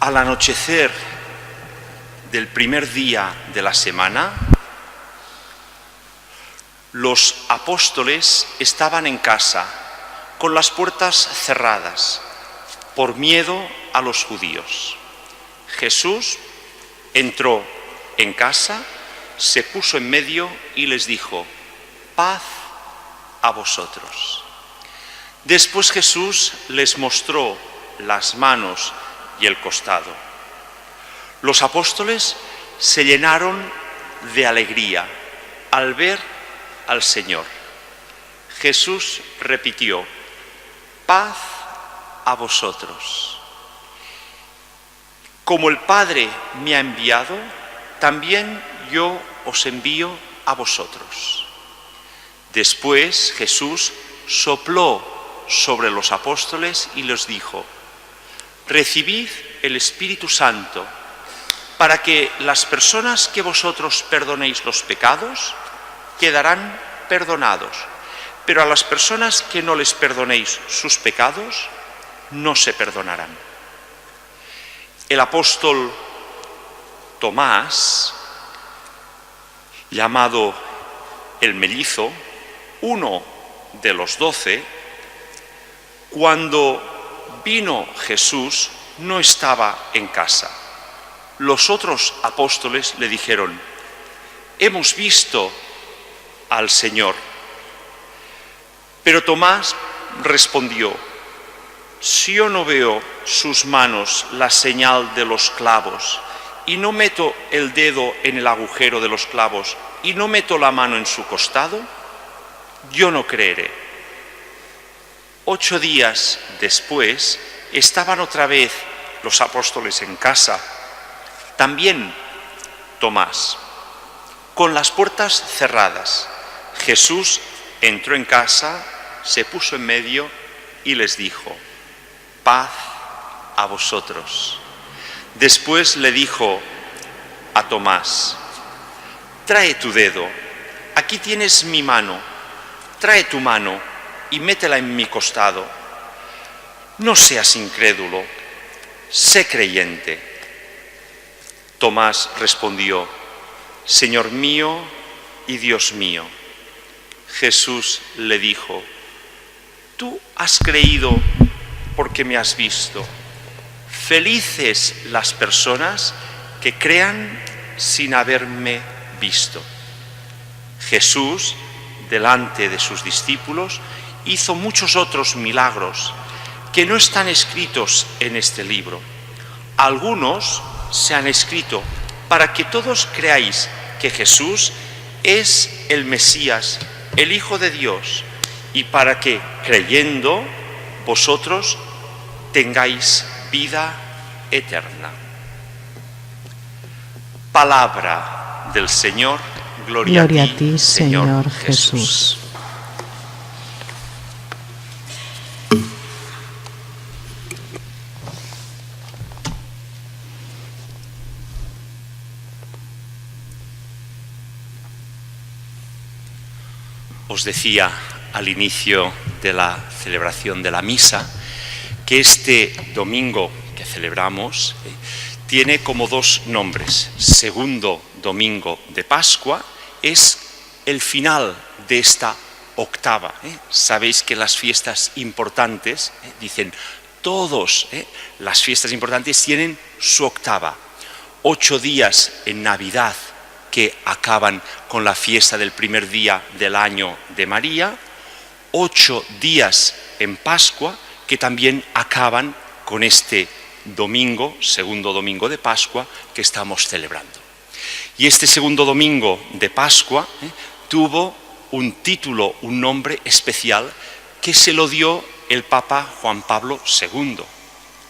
Al anochecer del primer día de la semana, los apóstoles estaban en casa, con las puertas cerradas, por miedo a los judíos. Jesús entró en casa, se puso en medio y les dijo: paz a vosotros. Después Jesús les mostró las manos y el costado. Los apóstoles se llenaron de alegría al ver al Señor. Jesús repitió: paz a vosotros. Como el Padre me ha enviado, también yo os envío a vosotros. Después Jesús sopló sobre los apóstoles y les dijo: recibid el Espíritu Santo. Para que las personas que vosotros perdonéis los pecados, quedarán perdonados. Pero a las personas que no les perdonéis sus pecados, no se perdonarán. El apóstol Tomás, llamado el mellizo, uno de los 12, cuando vino Jesús no estaba en casa. Los otros apóstoles le dijeron: hemos visto al Señor. Pero Tomás respondió: si yo no veo sus manos la señal de los clavos, y no meto el dedo en el agujero de los clavos, y no meto la mano en su costado, yo no creeré. 8 días después estaban otra vez los apóstoles en casa, también Tomás, con las puertas cerradas. Jesús entró en casa, se puso en medio y les dijo: paz a vosotros. Después le dijo a Tomás: trae tu dedo, aquí tienes mi mano, trae tu mano y métela en mi costado. No seas incrédulo, sé creyente. Tomás respondió: Señor mío y Dios mío. Jesús le dijo: tú has creído porque me has visto. Felices las personas que crean sin haberme visto. Jesús, delante de sus discípulos, hizo muchos otros milagros que no están escritos en este libro. Algunos se han escrito para que todos creáis que Jesús es el Mesías, el Hijo de Dios, y para que, creyendo, vosotros tengáis vida eterna. Palabra del Señor. Gloria a ti, Señor Jesús. Os decía al inicio de la celebración de la misa que este domingo que celebramos tiene como 2 nombres. Segundo domingo de Pascua es el final de esta octava. Sabéis que las fiestas importantes, dicen todos, las fiestas importantes tienen su octava. 8 días en Navidad, que acaban con la fiesta del primer día del año de María, 8 días en Pascua, que también acaban con este domingo, segundo domingo de Pascua, que estamos celebrando. Y este segundo domingo de Pascua tuvo un título, un nombre especial, que se lo dio el Papa Juan Pablo II.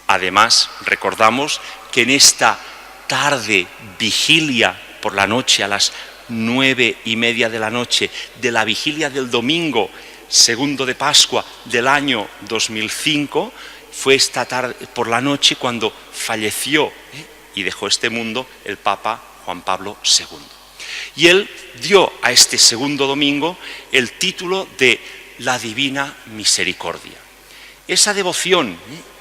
Además, recordamos que en esta tarde, vigilia por la noche, a las 9:30 de la noche, de la vigilia del domingo segundo de Pascua del año 2005, fue esta tarde por la noche cuando falleció y dejó este mundo el Papa Juan Pablo II. Y él dio a este segundo domingo el título de la Divina Misericordia. Esa devoción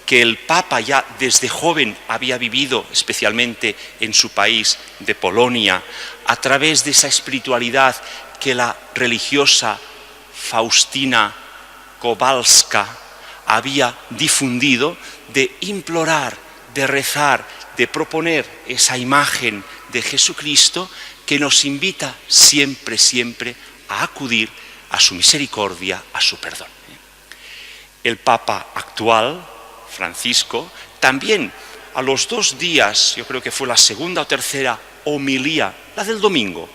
que el Papa ya desde joven había vivido, especialmente en su país de Polonia, a través de esa espiritualidad que la religiosa Faustina Kowalska había difundido, de implorar, de rezar, de proponer esa imagen de Jesucristo que nos invita siempre, siempre a acudir a su misericordia, a su perdón. El Papa actual, Francisco, también a los 2 días, yo creo que fue la segunda o tercera homilía, la del domingo,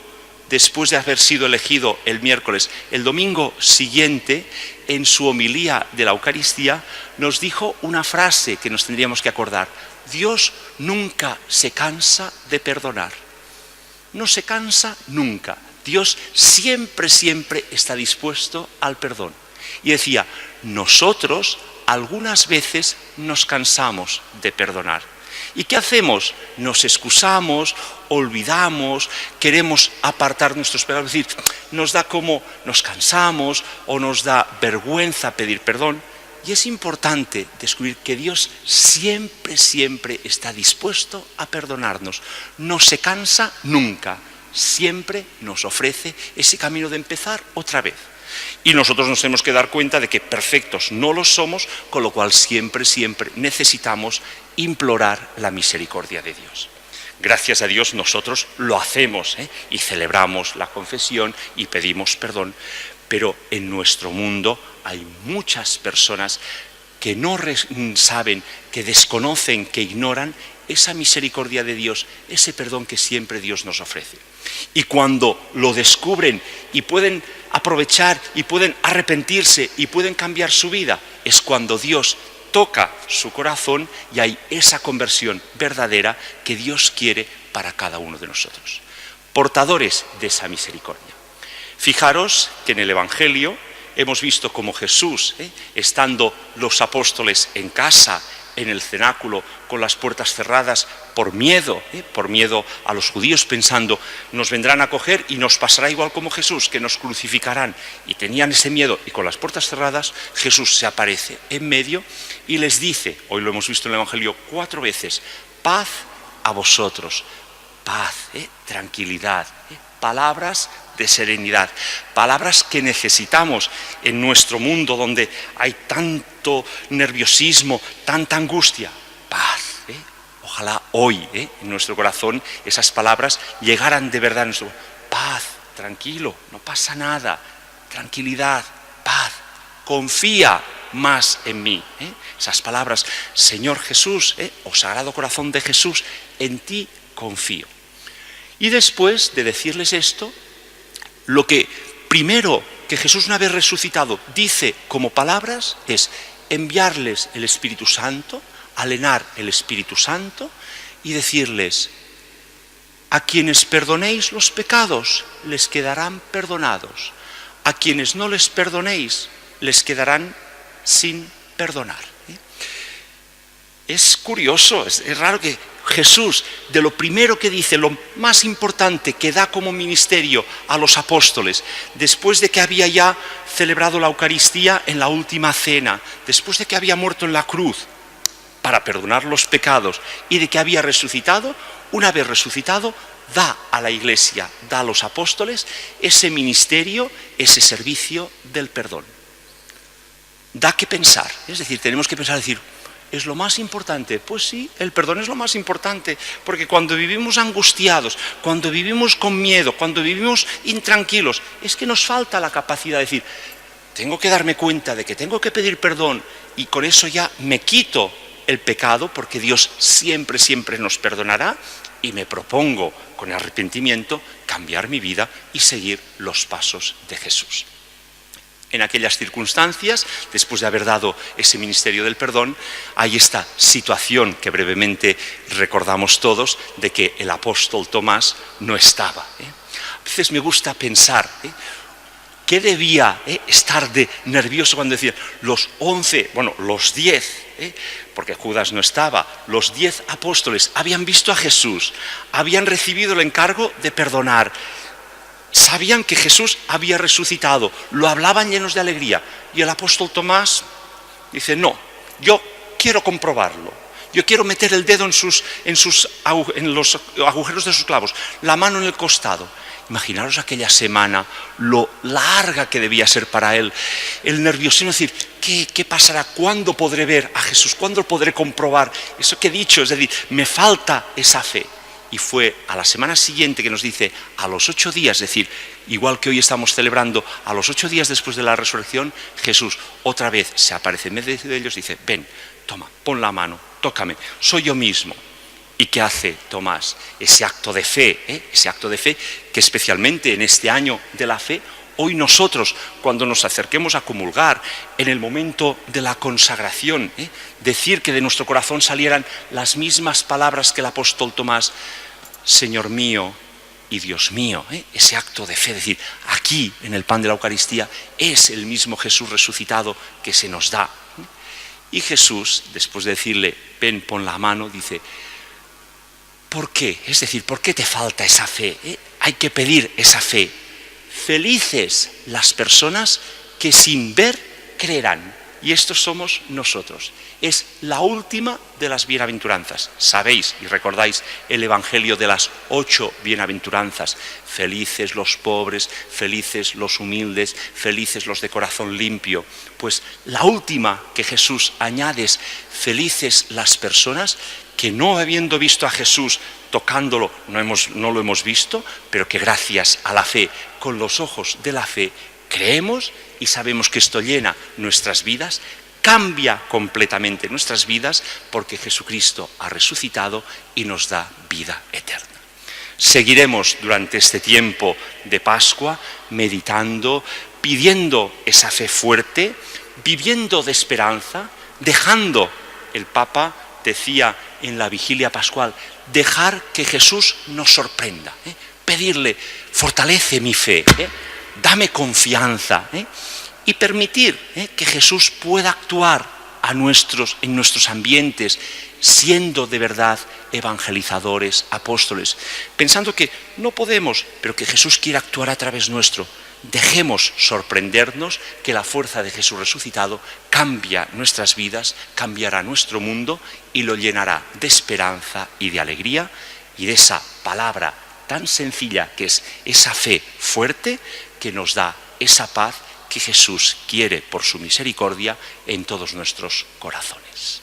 después de haber sido elegido el miércoles, el domingo siguiente, en su homilía de la Eucaristía, nos dijo una frase que nos tendríamos que acordar: Dios nunca se cansa de perdonar. No se cansa nunca. Dios siempre, siempre está dispuesto al perdón. Y decía, nosotros algunas veces nos cansamos de perdonar. ¿Y qué hacemos? Nos excusamos, olvidamos, queremos apartar nuestros pecados, es decir, nos cansamos o nos da vergüenza pedir perdón. Y es importante descubrir que Dios siempre, siempre está dispuesto a perdonarnos. No se cansa nunca, siempre nos ofrece ese camino de empezar otra vez. Y nosotros nos tenemos que dar cuenta de que perfectos no lo somos, con lo cual siempre, siempre necesitamos implorar la misericordia de Dios. Gracias a Dios nosotros lo hacemos, y celebramos la confesión y pedimos perdón, pero en nuestro mundo hay muchas personas que no saben, que desconocen, que ignoran esa misericordia de Dios, ese perdón que siempre Dios nos ofrece. Y cuando lo descubren y pueden aprovechar y pueden arrepentirse y pueden cambiar su vida, es cuando Dios toca su corazón y hay esa conversión verdadera que Dios quiere para cada uno de nosotros. Portadores de esa misericordia. Fijaros que en el Evangelio hemos visto como Jesús, estando los apóstoles en casa, en el cenáculo, con las puertas cerradas, por miedo a los judíos, pensando, nos vendrán a coger y nos pasará igual como Jesús, que nos crucificarán. Y tenían ese miedo, y con las puertas cerradas, Jesús se aparece en medio y les dice, hoy lo hemos visto en el Evangelio 4 veces, paz a vosotros, paz, tranquilidad, palabras de serenidad, palabras que necesitamos en nuestro mundo donde hay tanto nerviosismo, tanta angustia. Paz, ojalá hoy en nuestro corazón esas palabras llegaran de verdad a nuestro corazón. Paz, tranquilo, no pasa nada, tranquilidad, paz, confía más en mí. Esas palabras, Señor Jesús, o Sagrado Corazón de Jesús, en ti confío. Y después de decirles esto, lo que primero que Jesús, una vez resucitado, dice como palabras es enviarles el Espíritu Santo, alenar el Espíritu Santo y decirles, a quienes perdonéis los pecados les quedarán perdonados, a quienes no les perdonéis les quedarán sin perdonar. Es curioso, es raro que Jesús, de lo primero que dice, lo más importante que da como ministerio a los apóstoles, después de que había ya celebrado la Eucaristía en la última cena, después de que había muerto en la cruz para perdonar los pecados y de que había resucitado, una vez resucitado, da a la Iglesia, da a los apóstoles ese ministerio, ese servicio del perdón. Da que pensar, es decir, tenemos que pensar, decir, ¿es lo más importante? Pues sí, el perdón es lo más importante, porque cuando vivimos angustiados, cuando vivimos con miedo, cuando vivimos intranquilos, es que nos falta la capacidad de decir, tengo que darme cuenta de que tengo que pedir perdón y con eso ya me quito el pecado, porque Dios siempre, siempre nos perdonará y me propongo con arrepentimiento cambiar mi vida y seguir los pasos de Jesús. En aquellas circunstancias, después de haber dado ese ministerio del perdón, hay esta situación que brevemente recordamos todos, de que el apóstol Tomás no estaba. A veces me gusta pensar, ¿qué debía estar de nervioso cuando decía los 10, porque Judas no estaba, los 10 apóstoles habían visto a Jesús, habían recibido el encargo de perdonar, sabían que Jesús había resucitado, lo hablaban llenos de alegría. Y el apóstol Tomás dice, no, yo quiero comprobarlo. Yo quiero meter el dedo en los agujeros de sus clavos, la mano en el costado. Imaginaros aquella semana, lo larga que debía ser para él, el nerviosismo, decir, ¿qué pasará? ¿Cuándo podré ver a Jesús? ¿Cuándo podré comprobar eso que he dicho? Es decir, me falta esa fe. Y fue a la semana siguiente que nos dice, a los 8 días, es decir, igual que hoy estamos celebrando, a los 8 días después de la resurrección, Jesús otra vez se aparece en medio de ellos y dice, ven, toma, pon la mano, tócame, soy yo mismo. ¿Y qué hace Tomás? Ese acto de fe, ese acto de fe que especialmente en este año de la fe, hoy nosotros, cuando nos acerquemos a comulgar, en el momento de la consagración, decir que de nuestro corazón salieran las mismas palabras que el apóstol Tomás, Señor mío y Dios mío, ese acto de fe, decir, aquí en el pan de la Eucaristía es el mismo Jesús resucitado que se nos da. Y Jesús, después de decirle, ven, pon la mano, dice, ¿por qué? Es decir, ¿por qué te falta esa fe? Hay que pedir esa fe. Felices las personas que sin ver creerán. Y estos somos nosotros. Es la última de las bienaventuranzas. Sabéis y recordáis el Evangelio de las 8 bienaventuranzas. Felices los pobres, felices los humildes, felices los de corazón limpio. Pues la última que Jesús añade es felices las personas que no habiendo visto a Jesús tocándolo, no lo hemos visto, pero que gracias a la fe, con los ojos de la fe, creemos y sabemos que esto llena nuestras vidas, cambia completamente nuestras vidas porque Jesucristo ha resucitado y nos da vida eterna. Seguiremos durante este tiempo de Pascua meditando, pidiendo esa fe fuerte, viviendo de esperanza, dejando, el Papa decía en la vigilia pascual, dejar que Jesús nos sorprenda, pedirle, fortalece mi fe, dame confianza, y permitir que Jesús pueda actuar en nuestros ambientes, siendo de verdad evangelizadores, apóstoles, pensando que no podemos, pero que Jesús quiere actuar a través nuestro. Dejemos sorprendernos que la fuerza de Jesús resucitado cambia nuestras vidas, cambiará nuestro mundo y lo llenará de esperanza y de alegría y de esa palabra tan sencilla que es esa fe fuerte que nos da esa paz que Jesús quiere por su misericordia en todos nuestros corazones.